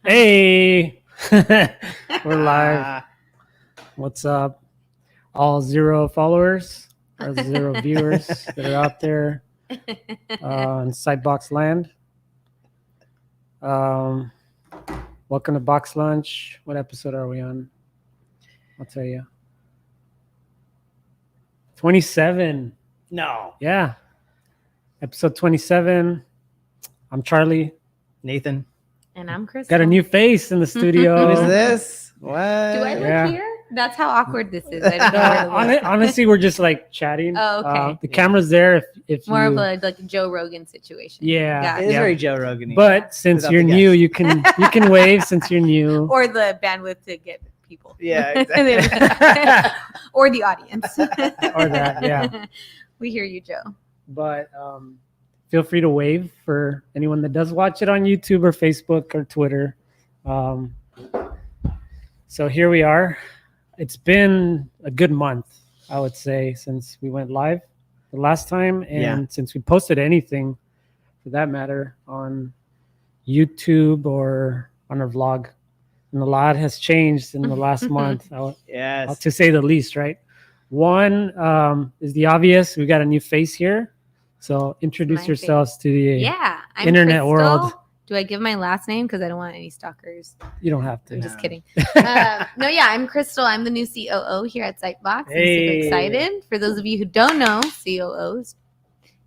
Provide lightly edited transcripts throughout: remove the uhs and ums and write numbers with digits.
Hey, we're live. What's up? All 0 followers or 0 viewers that are out there in Sightbox land. Welcome to Boxlunch. What episode are we on? I'll tell you. 27. No. Yeah. Episode 27. I'm Charlie. Nathan. And I'm Crystal. Got a new face in the studio. Who is this? What? Do I look Yeah. here? That's how awkward this is. I don't know where to look. Honestly, we're just like chatting. Oh, okay. The camera's there if More you... of a like Joe Rogan situation. Yeah. Got It it. is very Joe Rogan. But since Without you're the new, guest. you can wave since you're new. Or the bandwidth to get people. Yeah, exactly. Or the audience. Or that, yeah. We hear you, Joe. But feel free to wave for anyone that does watch it on YouTube or Facebook or Twitter. So here we are. It's been a good month, I would say, since we went live the last time, and since we posted anything, for that matter, on YouTube or on our vlog. And a lot has changed in the last month, Yes. to say the least, right? One is the obvious. We got a new face here. So introduce My yourselves to the Yeah. I'm internet Crystal. world. Do I give my last name? Because I don't want any stalkers. You don't have to. I'm just No. kidding. I'm Crystal. I'm the new COO here at Sightbox. Hey. I'm super excited. For those of you who don't know, COO is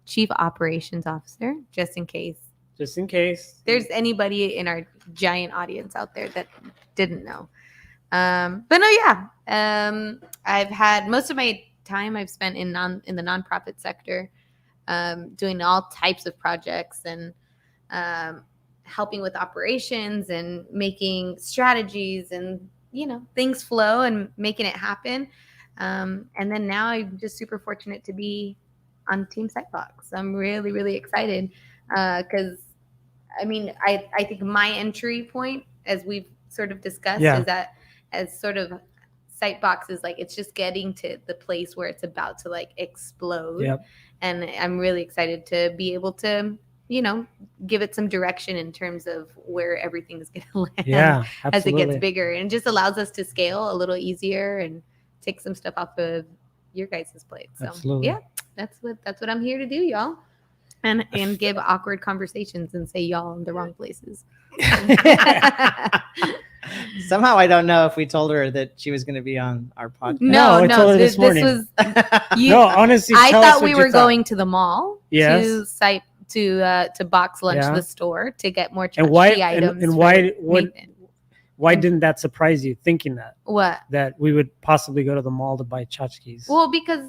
Chief Operations Officer, just in case Just in case. there's anybody in our giant audience out there that didn't know. I've had most of my time I've spent in the nonprofit sector, doing all types of projects and helping with operations and making strategies and things flow and making it happen. And then now I'm just super fortunate to be on Team Sightbox. I'm really, really excited because I think my entry point, as we've sort of discussed, is that as sort of Sightbox is like it's just getting to the place where it's about to like explode. Yep. And I'm really excited to be able to give it some direction in terms of where everything is going to land Yeah, as it absolutely. gets bigger, and just allows us to scale a little easier and take some stuff off of your guys' plate. So Absolutely. yeah, that's what I'm here to do, y'all. And give awkward conversations and say y'all in the wrong places. Somehow I don't know if we told her that she was going to be on our podcast. No, I told her this morning. was you. No, honestly, I tell us thought what we you were thought. going to the mall Yes. to box lunch Yeah. the store to get more And why- tchotchke items. and for why- Nathan. Why didn't that surprise you, thinking What? that we would possibly go to the mall to buy tchotchkes? Well, because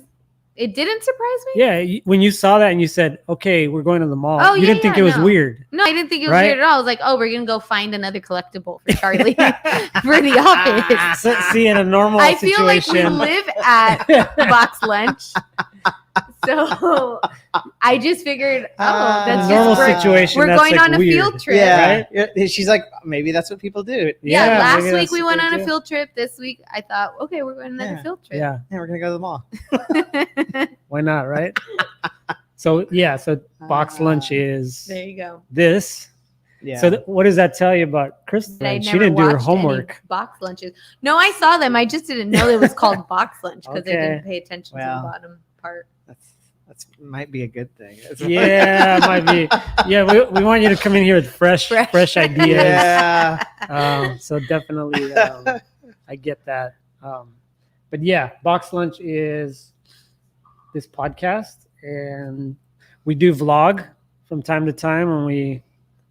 it didn't surprise me. Yeah, when you saw that and you said, okay, we're going to the mall, Oh, you didn't think it was no. weird. No, I didn't think it was Right? weird at all. I was like, oh, we're gonna go find another collectible for Charlie for the office. See, in a normal I feel like situation. we live at Box Lunch, so I just figured, that's normal just situation. we're that's going like on a weird. field trip. Yeah. She's like, maybe that's what people do. Yeah, last maybe week that's we what went they on a do. field trip. This week I thought, okay, we're going on another Yeah. field trip. Yeah, Yeah, we're going to go to the mall. why not, right? So box lunch is There you go. this. Yeah. So what does that tell you about Kristen? That I She never didn't do her watched any homework. box lunches. No, I saw them. I just didn't know it was called box lunch because Okay. I didn't pay attention to Well. the bottom part. That's might be a good thing. Yeah, it might be. Yeah, we want you to come in here with fresh ideas. Yeah. So definitely, I get that. But yeah, Box Lunch is this podcast, and we do vlog from time to time when we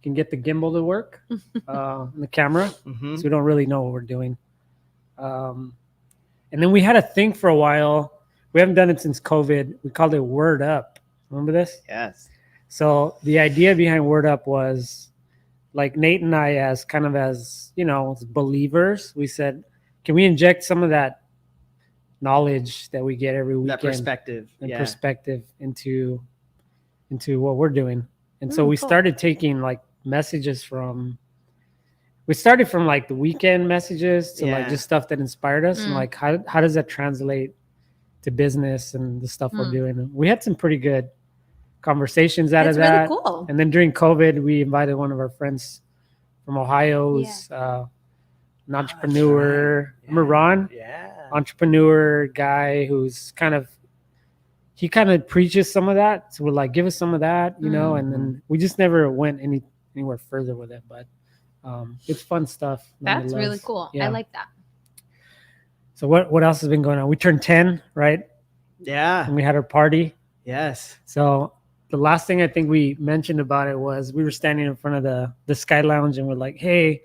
can get the gimbal to work, and the camera, Mhm. so we don't really know what we're doing. And then we had a thing for a while. We haven't done it since COVID. We called it Word Up. Remember this? Yes. So the idea behind Word Up was like Nate and I, as believers, we said, can we inject some of that knowledge that we get every weekend, That perspective. and Yeah. perspective into what we're doing? And so we cool. started taking like messages we started from like the weekend messages to like Yeah. just stuff that inspired us, and like how does that translate to business and the stuff we're doing? And we had some pretty good conversations out That's of that. really cool. And then during COVID, we invited one of our friends from Ohio, who's an entrepreneur. Right. Remember Ron? Yeah. Entrepreneur guy who's he kind of preaches some of that. So we're like, give us some of that, you know, and then we just never went anywhere further with it. But it's fun stuff. That's really nonetheless. cool. Yeah. I like that. So what else has been going on? We turned 10, right? Yeah. And we had our party. Yes. So the last thing I think we mentioned about it was we were standing in front of the Sky Lounge and we're like, hey,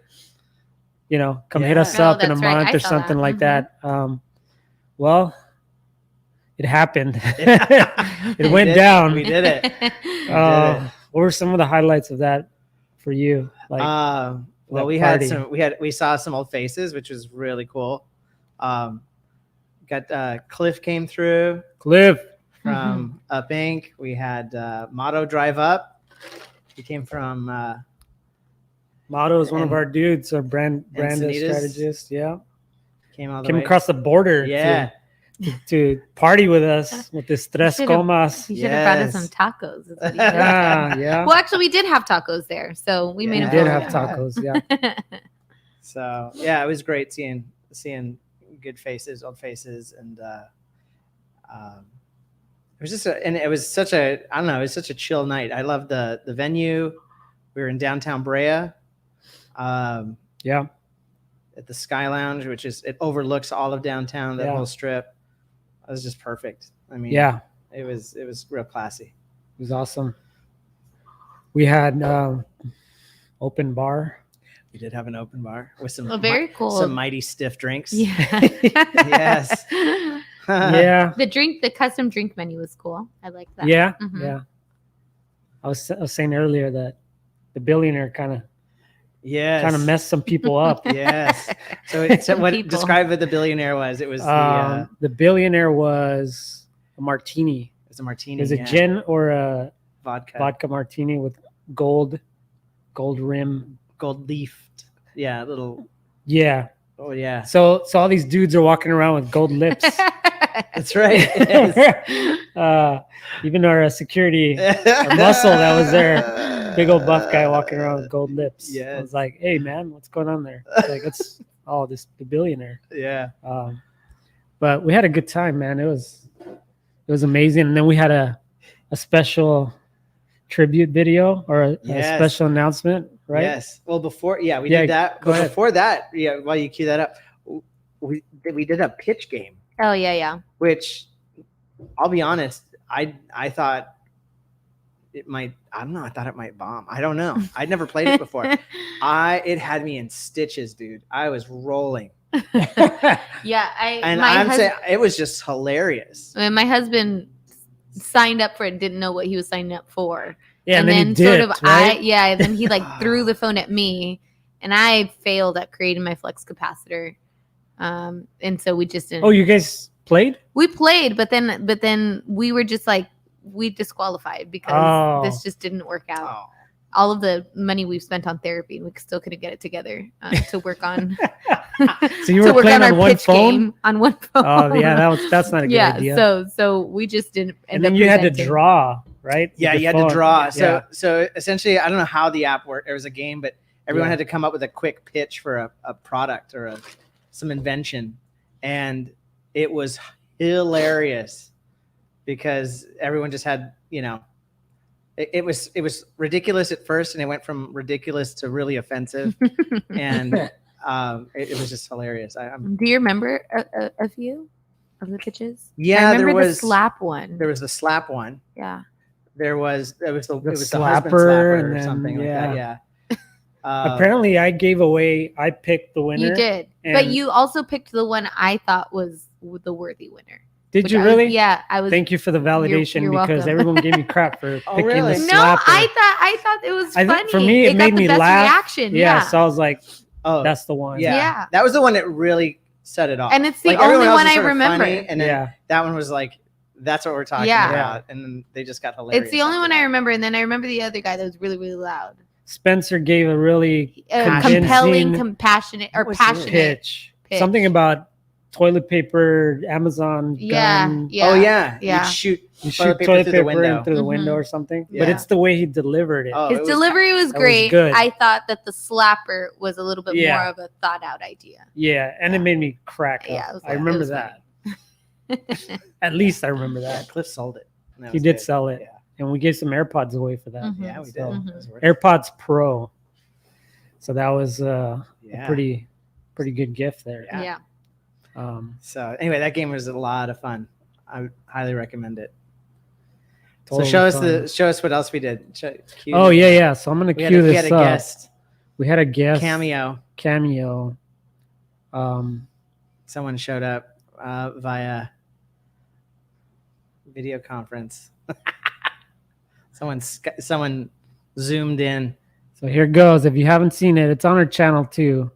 you know, come hit us Oh, up in a that's right. month I or saw something that. like Mhm. that. Well, it happened. Yeah. It went down. We did it. What were some of the highlights of that for you? Like, well, we saw some old faces, which was really cool. Got Cliff came through Cliff. from Up Inc. We had Motto drive up. He came from Motto is one of and- our dudes, our brand Encinitas. strategist. Yeah, came all the came way across the border. Yeah. to party with us with this tres should've- comas. You should have brought us Yes. some tacos. is what he should have. Yeah. Well, actually, we did have tacos there, so we made We a did bill have of tacos. Yeah. them. So yeah, it was great seeing good faces, old faces, and it was just it was such a I don't know, it was such a chill night. I loved the venue. We were in downtown Brea, Yeah. at the Sky Lounge, which it overlooks all of downtown, that Yeah. whole strip. It was just perfect. I mean, Yeah. it was real classy. It was awesome. We had open bar. We did have an open bar with some Well, very cool. some mighty stiff drinks. Yeah. Yes. Yeah. The custom drink menu was cool. I like that. Yeah. Mhm. Yeah. I was saying earlier that the billionaire kind of messed some people up. Yes. So Some what people. describe what the billionaire was? It was The billionaire was a martini. it was a martini. It was a gin or a vodka martini with gold rim. gold leafed. Yeah, little. Yeah. Oh yeah, So all these dudes are walking around with gold lips. that's right. Yes. Even our security muscle that was there, big old buff guy walking around with gold lips. I Yes. was like, hey man, what's going on there? Like it's the billionaire. Yeah. But we had a good time, man. It was amazing. And then we had a special tribute video or a Yes. special announcement, right? Yes. Well, before we Yeah, did that. go But ahead. before that, while you cue that up, we did a pitch game, Oh yeah. which I'll be honest, I thought it might. I don't know. I thought it might bomb. I don't know. I'd never played it before. It had me in stitches, dude. I was rolling, Yeah, and I'm saying it was just hilarious. my husband signed up for it, didn't know what he was signing up for. Yeah, and then he sort dipped, of right? then he like threw the phone at me, and I failed at creating my flex capacitor. And so we just didn't. Oh, you guys played? We played, but then we were just like we disqualified because Oh. this just didn't work out. Oh, All of the money we've spent on therapy, we still couldn't get it together to work on. So you to were work playing our on one pitch phone? game on one phone. Oh, yeah, that's not a good yeah. idea. So we just didn't. And end then up you had to presenting. draw, right? yeah, With you your had to phone. draw. Yeah. So essentially, I don't know how the app worked. It was a game, but everyone Yeah. had to come up with a quick pitch for a product or some invention, and it was hilarious because everyone just had, it was ridiculous at first, and it went from ridiculous to really offensive, and it was just hilarious. Do you remember a few of the pitches? Yeah, I remember there the was slap one. There was the slap one. Yeah. There was the husband slapper, slapper and or then, something like that. Yeah. Apparently, I picked the winner. You did. But and- you also picked the one I thought was the worthy winner. Did which you I was- really? yeah, I was. Thank you for the validation you're because welcome. everyone gave me crap for Oh, picking really? the No, slapper. I thought it was I think funny. for me, it got made the me best laugh. reaction. Yeah, Yeah. so I was like, Oh, that's the one. yeah. Yeah. That was the one that really set it off. And it's the Like, everyone only else one was I sort of remember. funny, and then Yeah. that one was like, that's what we're talking Yeah. about. And then they just got hilarious. It's the only after one I that. remember. And then I remember the other guy that was really, really loud. Spencer gave a really Compelling, convincing compassionate, or What was passionate. pitch. pitch. Something about toilet paper, Amazon Yeah, gun. yeah. Oh yeah. Yeah. You'd shoot You toilet shoot paper through the in window. through the Mhm. window or something. But Yeah. it's the way he delivered it. Oh, His it was- delivery was that was great. good. I thought that the slapper was a little bit Yeah. more of a thought out idea. Yeah, and it made me crack up. Yeah, it was I like- it remember was that. funny. At least I remember that. Cliff sold it. And that He was did good. sell it. Yeah. And we gave some AirPods away for that. Mhm. Yeah, we did. So, It was worth it. AirPods Pro. So that was a Yeah. pretty good gift there. Yeah. Yeah. So anyway, that game was a lot of fun. I would highly recommend it. Totally so fun. show us what else we did. Cue Oh the- yeah. So I'm gonna We cue had, we this had a up. guest We had a guest cameo. cameo. Someone showed up via video conference. Someone zoomed in. So here goes. If you haven't seen it, it's on our channel too.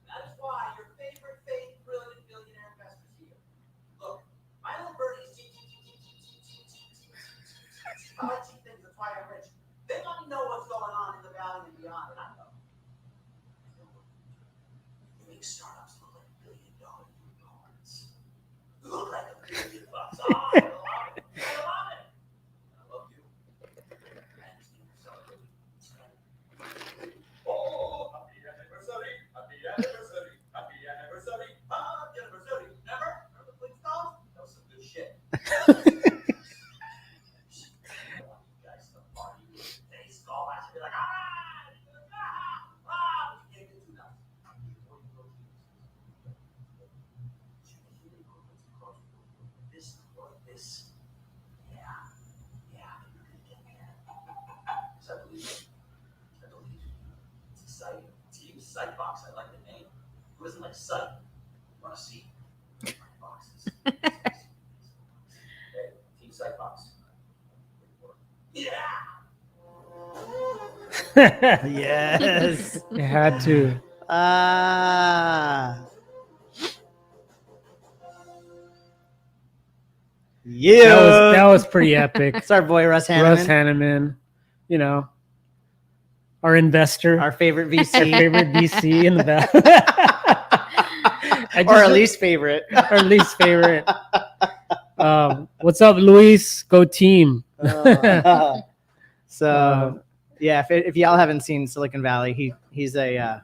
That's why your favorite fake brilliant billionaire investors here. Look, my little birdies I like cheap things, that's why I'm rich. They let me know what's going on in the valley and beyond, and I know. You make startups look like $1 billion unicorns. Look like $1 billion bucks. Oh, I love it. I love it. I love you. I understand you're celebrating. Oh, happy anniversary, happy anniversary, happy anniversary, happy anniversary. Remember? Remember the Flintstones? That was some good shit. Sightbox, I like the name. Who doesn't like sight? You want to see? Boxes. Hey, Team Sightbox. Yeah. Yes. It had to. Yeah. That was pretty epic. It's our boy Russ Hanneman, Russ Hanneman, you know, our investor, our favorite our VC, favorite VC in the back. or our least favorite. our least favorite. What's up, Luis? Go team. So yeah, if y'all haven't seen Silicon Valley, he's a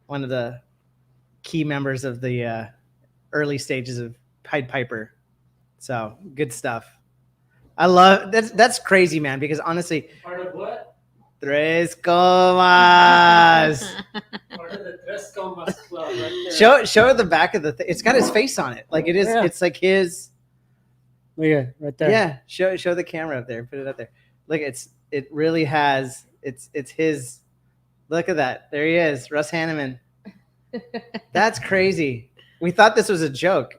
one of the key members of the early stages of Pied Piper. So good stuff. I love that's crazy, man, because honestly, Part of what? Tres Comas. Part of the Tres Comas Club right there. Show the back of the thing. It's got his face on it. Like it is. Yeah. It's like his. Yeah, right there. Yeah. Show the camera up there. Put it up there. Look, it really has. It's his. Look at that. There he is, Russ Hanneman. That's crazy. We thought this was a joke,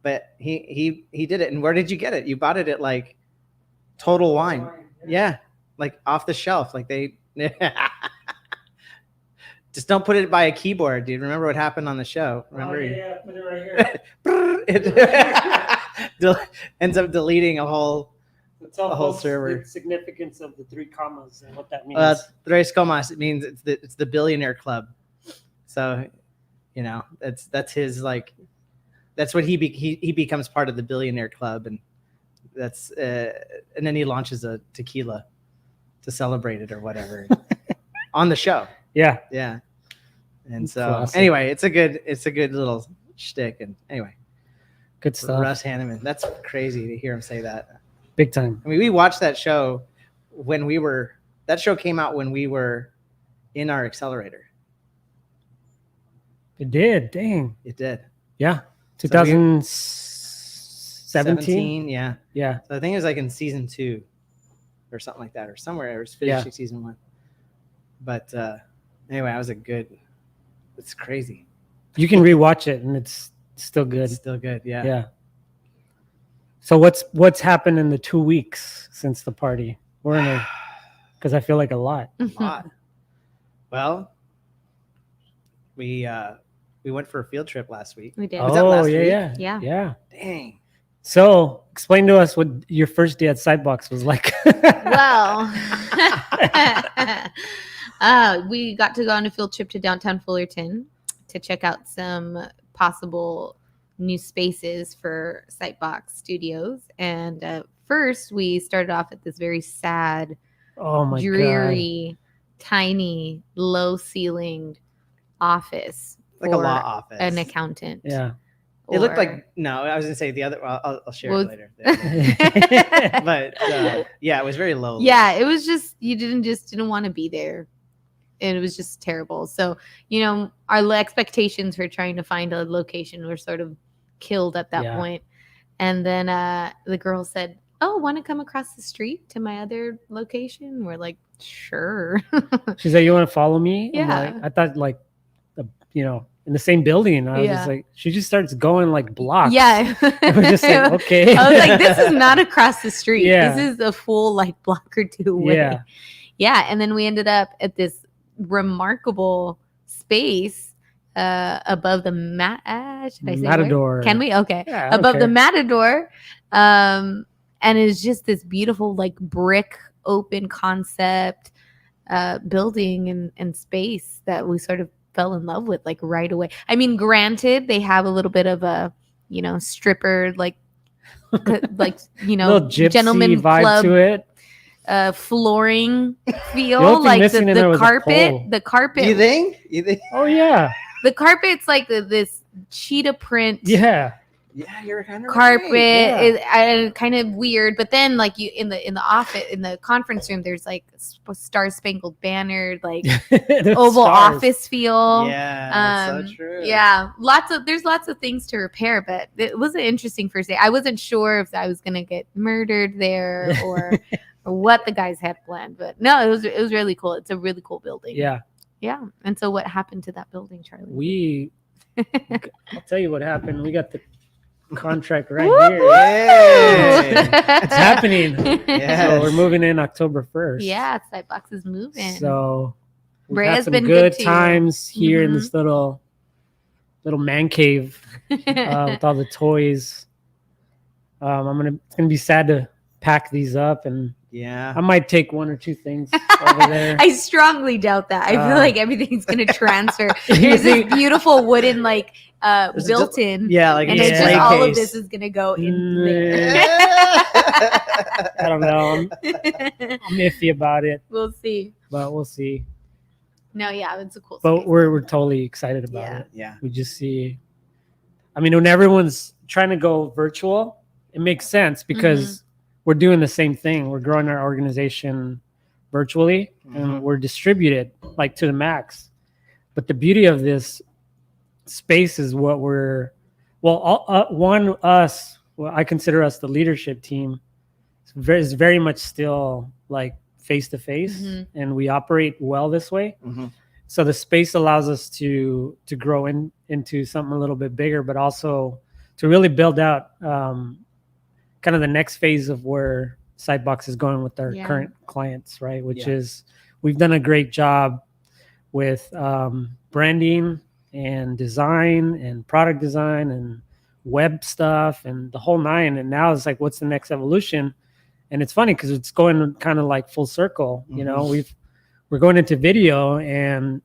but he did it. And where did you get it? You bought it at like Total Wine. Yeah, like off the shelf. Like they just don't put it by a keyboard, dude. Remember what happened on the show? Remember? Oh, yeah, put it right here. It ends up deleting a whole Tell the whole folks server. the significance of the 3 commas and what that means. Tres Comas. It means it's the billionaire club. So, you know, that's his like, that's what he becomes part of the billionaire club, and that's and then he launches a tequila to celebrate it or whatever on the show. Yeah. Yeah. And so Classic. anyway, it's a good little shtick. And anyway, Good stuff. Russ Hanneman. That's crazy to hear him say that. Big time. I mean, we watched that show that show came out when we were in our accelerator. It did. Dang. It did. Yeah. So 2017. Yeah. Yeah. So I think it was like in season 2 or something like that, or somewhere. It was finishing season 1. But anyway, it's crazy. You can rewatch it and it's still good. It's still good. Yeah. Yeah. So what's happened in the 2 weeks since the party? We're in a, because I feel like a lot. A lot. Well, we went for a field trip last week. We did. Was that last week? Yeah. Dang. So explain to us what your first day at Sightbox was like. Well, we got to go on a field trip to downtown Fullerton to check out some possible new spaces for Sightbox Studios. And first, we started off at this very sad, Oh my dreary, tiny, low-ceilinged office Like a for law office. an accountant. God. Yeah. It looked Or- like no. I was gonna say the other. I'll share Well, it later. But yeah, it was very low. Yeah, it was just you didn't want to be there, and it was just terrible. So our expectations for trying to find a location were sort of killed at that Yeah. point. And then the girl said, "Oh, want to come across the street to my other location?" We're like, "Sure." She said, "You want to follow me?" I'm Yeah. like, I thought like, in the same building. I was Yeah. just like, she just starts going like blocks. Yeah, I was just like, okay. I was like, "This is not across the street. Yeah. This is a full like block or two away." Yeah. Yeah, and then we ended up at this remarkable space above the should I say where? Matador. Can we? Okay. Yeah, I don't Above the care. Matador. And it's just this beautiful like brick open concept building and space that we sort of fell in love with like right away. I mean, granted, they have a little bit of a stripper like Little gypsy gentleman vibe club to it. flooring The feel only thing like missing in there the was a carpet pole. the carpet You think? Oh yeah. the carpet's like this cheetah print Yeah. Yeah, you're kind of carpet Yeah. is kind of weird, but then like you in the office in the conference room there's like star spangled banner like The oval stars. office feel. Yeah, that's so true. Yeah, there's lots of things to repair, but it was an interesting first day. I wasn't sure if I was gonna get murdered there or what the guys had planned, but no, it was really cool. It's a really cool building. Yeah. Yeah. And so what happened to that building, Charlie? I'll tell you what happened. We got the contract right Woo! here. Yay! It's happening. Yes. So we're moving in October 1st. Yeah, Sightbox is moving. So we've Bray had has some been good good to you. times here in Mhm. this little man cave with all the toys. It's gonna be sad to pack these up, and Yeah. I might take one or two things over there. I strongly doubt that. I feel like everything's gonna transfer. There's this beautiful wooden like There's a built-in. Yeah, like And a it's display just all of case. this is gonna go in Mm, there. I don't know. I'm iffy about it, We'll see. but we'll see. No, yeah, it's a cool But space. we're totally excited about Yeah. it. Yeah. We just see. I mean, when everyone's trying to go virtual, it makes sense because we're doing the same thing. We're growing our organization virtually, and we're distributed like to the max. But the beauty of this space is what we're I consider us the leadership team. Is very much still like face to face, Mhm. and we operate well this way. Mhm. So the space allows us to grow into something a little bit bigger, but also to really build out kind of the next phase of where Sightbox is going with our Yeah. current clients, right? Which Yeah. is we've done a great job with branding and design and product design and web stuff and the whole nine. And now it's like, what's the next evolution? And it's funny because it's going kind of like full circle. You know, we're going into video, and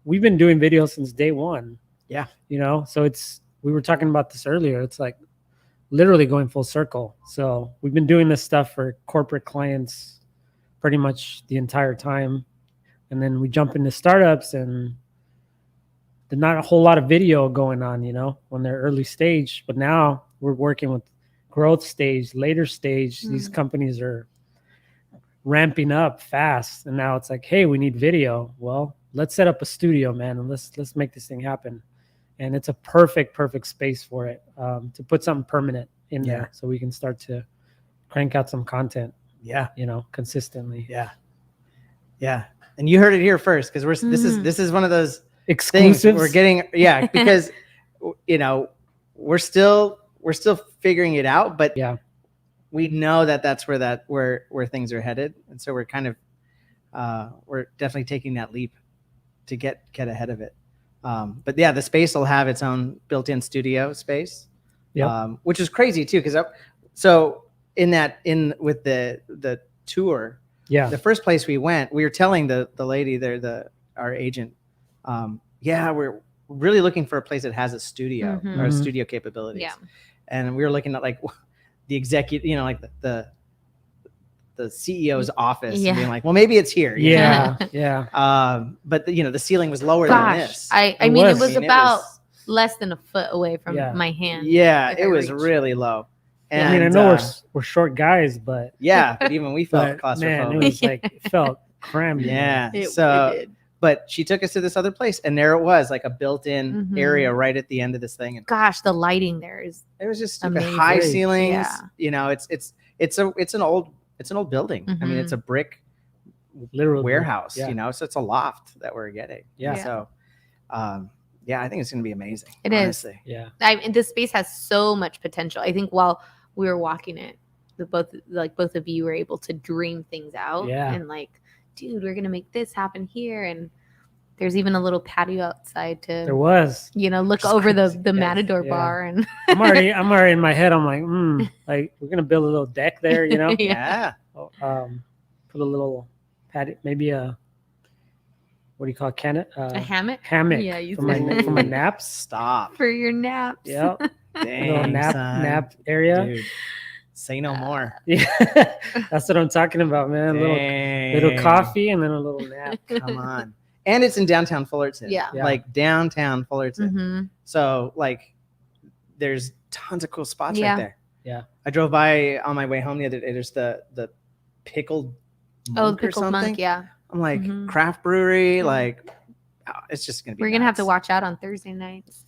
we've been doing video since day one. Yeah. You know, so we were talking about this earlier. It's like literally going full circle. So we've been doing this stuff for corporate clients pretty much the entire time. And then we jump into startups, and there's not a whole lot of video going on, you know, when they're early stage. But now we're working with growth stage, later stage. These companies are ramping up fast, and now it's like, hey, we need video. Well, let's set up a studio, man, and let's make this thing happen. And it's a perfect space for it, to put something permanent in there, so we can start to crank out some content, Yeah. you know, consistently. Yeah. Yeah. And you heard it here first, because this is one of those things Exclusives. we're getting. Yeah, because you know we're still figuring it out, but Yeah. we know that's where things are headed, and so we're kind of we're definitely taking that leap. to get ahead of it. But yeah, the space will have its own built-in studio space, which is crazy too. Because so with the tour, the first place we went, we were telling the lady there, our agent, we're really looking for a place that has a studio or a studio capabilities. Yeah. And we were looking at like the executive, like the CEO's office and being like, well, maybe it's here. Yeah. But the ceiling was lower than this. I mean, it was about less than a foot away from my hand. Yeah, it was really low. And, I mean, I know we're short guys, but but even we felt claustrophobic. Man, it was like it felt cramped. It did. But she took us to this other place, and there it was, like a built-in area right at the end of this thing. And gosh, the lighting there is it was just stupid. amazing. High ceilings. Yeah. It's an old building. I mean, it's a brick literal warehouse. Yeah. So it's a loft that we're getting. Yeah. So, I think it's going to be amazing. It honestly. is. Yeah. This space has so much potential. I think while we were walking it, both of you were able to dream things out. Yeah. And like, dude, we're gonna make this happen here. And there's even a little patio outside to look over the Matador bar. And I'm already in my head. I'm like, like we're gonna build a little deck there, Yeah. Put a little patio, maybe what do you call it? a hammock. Hammock. Yeah, you for my naps. Stop. For your naps. Yeah. Dang, Little nap area. Dude, say no more. Yeah, that's what I'm talking about, man. Little coffee and then a little nap. Come on. And it's in downtown Fullerton. Yeah. Like downtown Fullerton. Mm-hmm. So like there's tons of cool spots right there. Yeah. I drove by on my way home the other day. There's the pickled monk the or pickled something. monk, yeah. I'm like, craft brewery, like it's just gonna be We're gonna have to watch out on Thursday nights.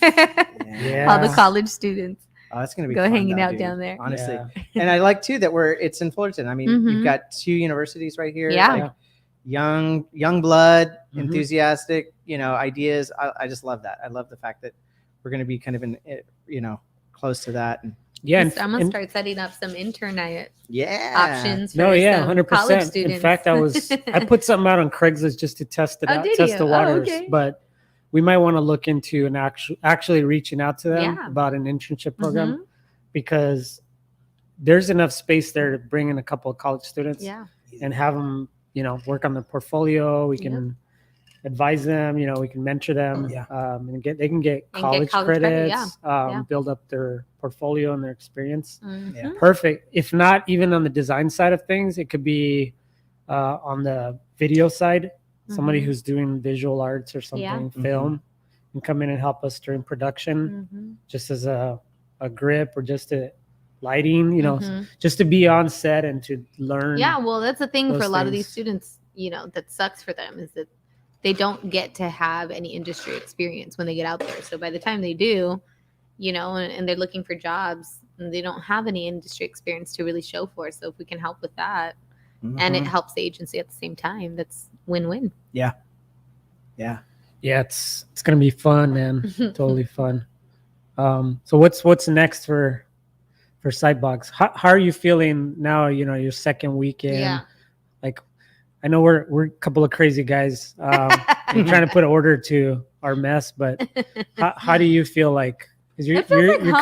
Yeah. All the college students. Oh, it's gonna be Go fun, hanging though, out dude. down there. Honestly. Yeah. And I like too that it's in Fullerton. I mean, you've got 2 universities right here. Yeah. Like, young blood, enthusiastic, ideas. I just love that. I love the fact that we're going to be kind of in, close to that. And I'm gonna start setting up some internet options. For 100%. College students. In fact, I put something out on Craigslist just to test it out, test the waters. Okay. But we might want to look into actually reaching out to them about an internship program because there's enough space there to bring in a couple of college students and have them, work on their portfolio. We can advise them, we can mentor them, and they can get college credits, build up their portfolio and their experience. Perfect. If not even on the design side of things, it could be on the video side. Somebody who's doing visual arts or something, film, and come in and help us during production, just as a grip or just a lighting, just to be on set and to learn. Yeah, well, that's the thing for a lot of these students, that sucks for them is that they don't get to have any industry experience when they get out there. So by the time they do, and they're looking for jobs, and they don't have any industry experience to really show for. So if we can help with that, and it helps the agency at the same time, that's win-win. Yeah, it's gonna be fun, man. Totally fun. So what's next for Sightbox? How are you feeling now? Your second weekend. Yeah. Like, I know we're a couple of crazy guys. We're trying to put order to our mess, but how do you feel like? Because you're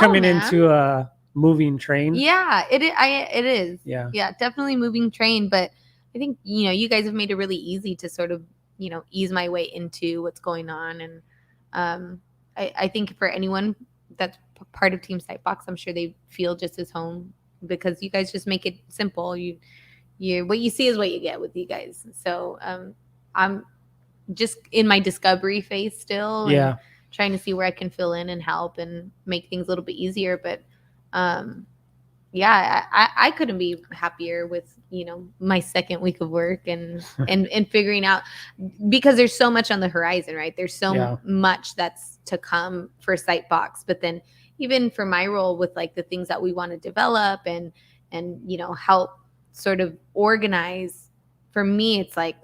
coming into a moving train. Yeah, it is. Yeah, definitely moving train. But I think you guys have made it really easy to sort of ease my way into what's going on, and I think for anyone that's part of Team Sightbox, I'm sure they feel just as home because you guys just make it simple. You what you see is what you get with you guys. So I'm just in my discovery phase still. And trying to see where I can fill in and help and make things a little bit easier. But I couldn't be happier with my second week of work and figuring out, because there's so much on the horizon, right? There's so much that's to come for Sightbox, but then even for my role with like the things that we want to develop and help sort of organize, for me it's like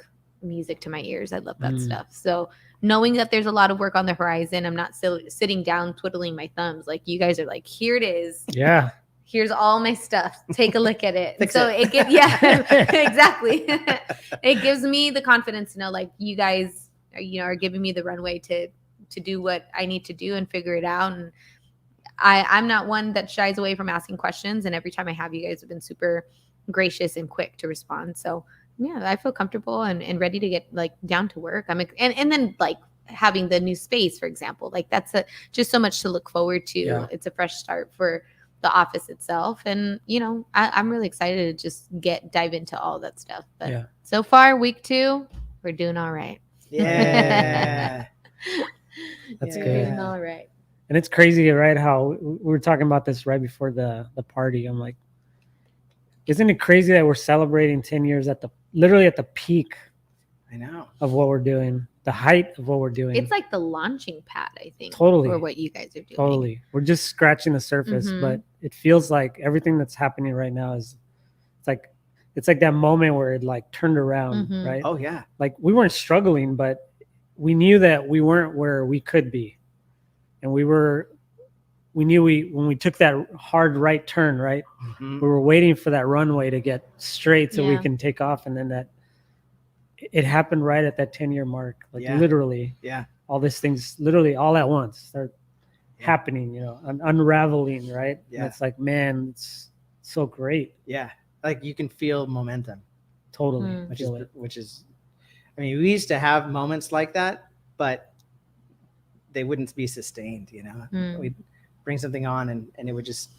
music to my ears. I love that stuff. So knowing that there's a lot of work on the horizon, I'm not sitting down twiddling my thumbs. Like, you guys are like, here it is. Yeah. Here's all my stuff. Take a look at it. It gives exactly. It gives me the confidence to know, like, you guys are giving me the runway to do what I need to do and figure it out. And I'm not one that shies away from asking questions. And every time I have, you guys have been super gracious and quick to respond. So yeah, I feel comfortable and ready to get like down to work. And then like having the new space, for example, like that's just so much to look forward to. Yeah. It's a fresh start for the office itself. And, I'm really excited to just dive into all that stuff. But Yeah. so far, week 2, we're doing all right. Yeah. That's We're good. doing all right. And it's crazy, right? How we were talking about this right before the party. I'm like, isn't it crazy that we're celebrating 10 years literally at the peak I know. of what we're doing, the height of what we're doing? It's like the launching pad, I think. Totally. For what you guys are doing. Totally. We're just scratching the surface, Mhm. but it feels like everything that's happening right now it's like that moment where it like turned around, Mhm. right? Oh yeah. Like we weren't struggling, but we knew that we weren't where we could be. And we knew when we took that hard right turn, right? Mhm. We were waiting for that runway to get straight so we Yeah. can take off. And then it happened right at that 10-year mark. Like Yeah. literally Yeah. all these things literally all at once start Yeah. happening, unraveling, right? Yeah. And it's like, man, it's so great. Yeah. Like you can feel momentum, Totally. Mm. which is, I mean, we used to have moments like that, but they wouldn't be sustained, Mm. We'd bring something on and it would just,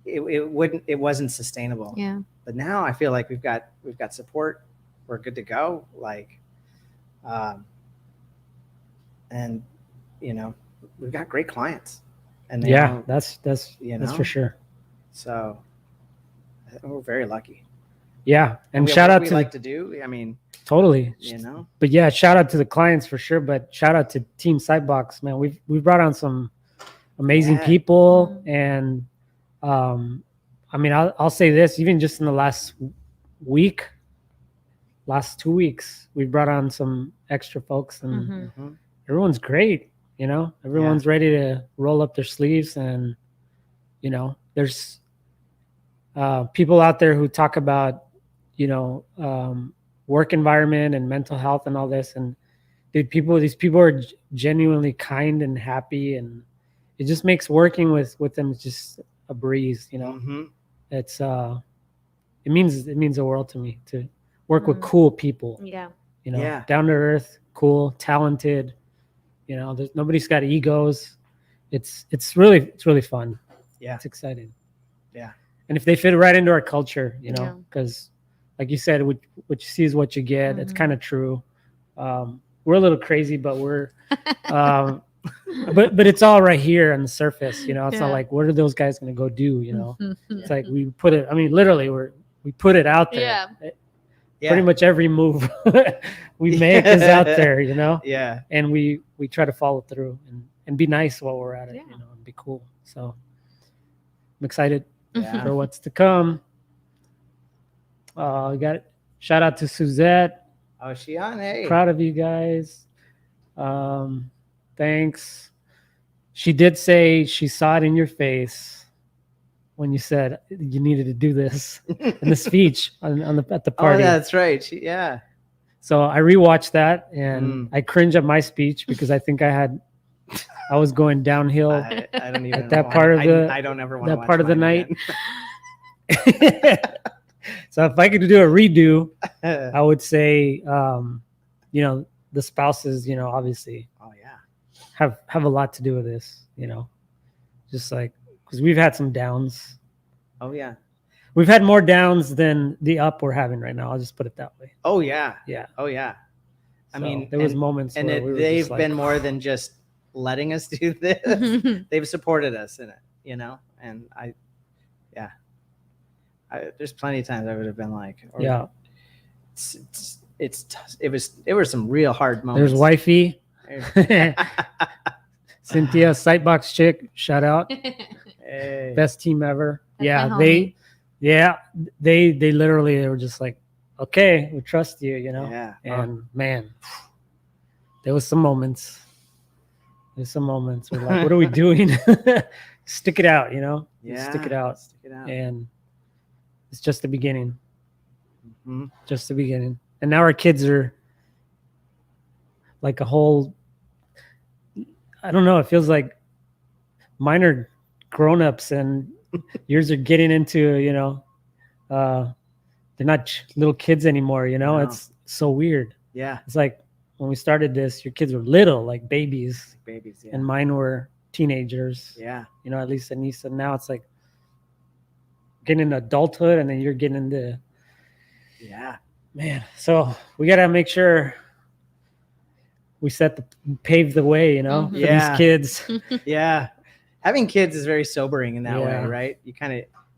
it wasn't sustainable. Yeah. But now I feel like we've got support. We're good to go. Like, and we've got great clients, and they Yeah, don't- that's you that's know? for sure. so we're very lucky. Yeah. And We have shout what out we to like to do. I mean, totally. But yeah, shout out to the clients for sure. But shout out to Team Sightbox, man. We've brought on some amazing Yeah. people, and I mean, I'll say this: even just in the last 2 weeks, we brought on some extra folks, and Mhm. Mhm. everyone's great. Everyone's ready to roll up their sleeves, and there's people out there who talk about work environment and mental health and all this, and dude, these people are genuinely kind and happy, and it just makes working with them just a breeze. Mhm. It's it means the world to me to work with Mhm. cool people. Yeah. Yeah. Down to earth, cool, talented. Nobody's got egos. It's really fun. Yeah. It's exciting. Yeah. And if they fit right into our culture, Yeah. because like you said, what you see is what you get. It's Mhm. kind of true. We're a little crazy, but we're but it's all right here on the surface. It's Yeah. not like, what are those guys going to go do? Mhm. It's like we put it. I mean, literally, we put it out there. Yeah. Yeah. Pretty much every move we make is out there. Yeah. And we try to follow through and be nice while we're at it. Yeah. And be cool. So I'm excited Yeah. for what's to come. We got shout out to Suzette. Oh, she on? Hey. Proud of you guys. Thanks. She did say she saw it in your face when you said you needed to do this in the speech at the Oh, party. that's right. Yeah. So I rewatched that and Mm. I cringe at my speech because I think I was going downhill I don't even At that wanna- part of the- I don't ever want that to watch part of the mine night. So if I could do a redo, again. I would say, the spouses, obviously Oh yeah. have a lot to do with this, just like, because we've had some downs. Oh yeah. We've had more downs than the up we're having right now. I'll just put it that way. Oh yeah. Yeah. Oh yeah. I So mean, there was and- moments And where we were they've just like, been more than just letting us do this. They've supported us in it, and there's plenty of times I would have been like, or yeah. it was some real hard moments. There's wifey, Hey. Cynthia, Sightbox chick. Shout out, Hey. best team ever. That's Yeah, my homie. they literally they were just like, okay, we trust you, Yeah. And man, there was some moments. We're like, what are we doing? Stick it out, Yeah. Stick it out. Stick it out. And it's just the beginning. Mhm. Just the beginning. And now our kids are like a whole, I don't know, it feels like mine are grown-ups and yours are getting into, they're not little kids anymore, No. It's so weird. Yeah. It's like when we started this, your kids were little, like babies, Babies. Yeah. and mine were teenagers. Yeah. At least Anissa. Now it's like getting into adulthood, and then you're getting into, Yeah. man. So we gotta make sure we pave the way, Mhm. for Yeah. these kids. Yeah. Having kids is very sobering in that Yeah. way, right?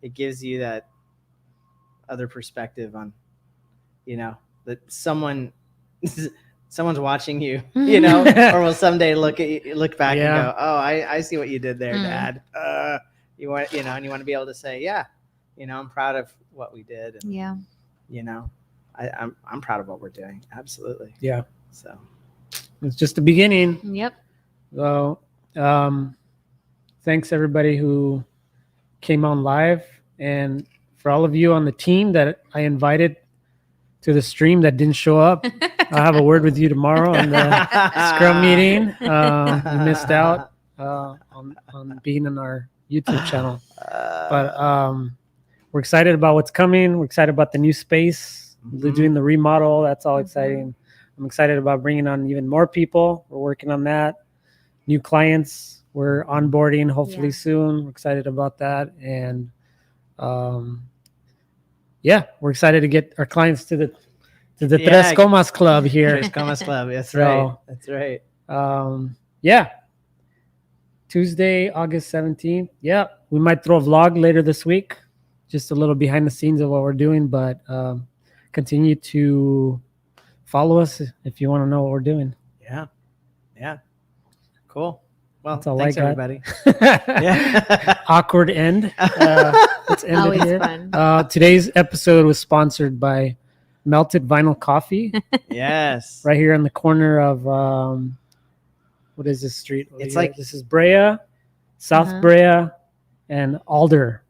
It gives you that other perspective on, that someone's watching you, or will someday look back Yeah. and go, oh, I see what you did there, Mhm. Dad. You want, and you want to be able to say, yeah, I'm proud of what we did. And, Yeah. I'm proud of what we're doing. Absolutely. Yeah. So It's just the beginning. Yep. So, thanks everybody who came on live, and for all of you on the team that I invited to the stream that didn't show up. I'll have a word with you tomorrow on the Scrum meeting. You missed out on being in our YouTube channel, but we're excited about what's coming. We're excited about the new space. They're doing the remodel. That's all exciting. I'm excited about bringing on even more people. We're working on that. New clients we're onboarding hopefully soon. We're excited about that, and we're excited to get our clients to the Tres Comas Club here. Tres Comas Club. That's So, right. That's right. Tuesday, August 17th. Yeah, we might throw a vlog later this week, just a little behind the scenes of what we're doing, but continue to follow us if you want to know what we're doing. Yeah. Yeah. Cool. Well, That's all thanks I got. everybody. Yeah. Awkward end. Let's end Always it here. fun. Today's episode was sponsored by Melted Vinyl Coffee, Yes. right here on the corner of what is this street? It's like- this is Brea, South Uh-huh. Brea, and Alder,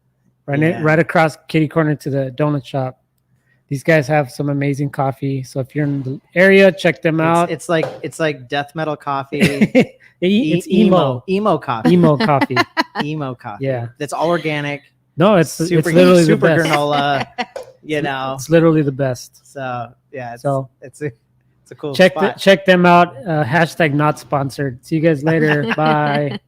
Yeah. right across kitty corner to the donut shop. These guys have some amazing coffee. So if you're in the area, check them out. It's like death metal coffee. It's emo coffee. emo coffee. Emo coffee. Yeah. That's all organic. No, it's Super literally the super best. granola. It's literally the best. So yeah. It's a cool Check spot. them out. Hashtag not sponsored. See you guys later. Bye.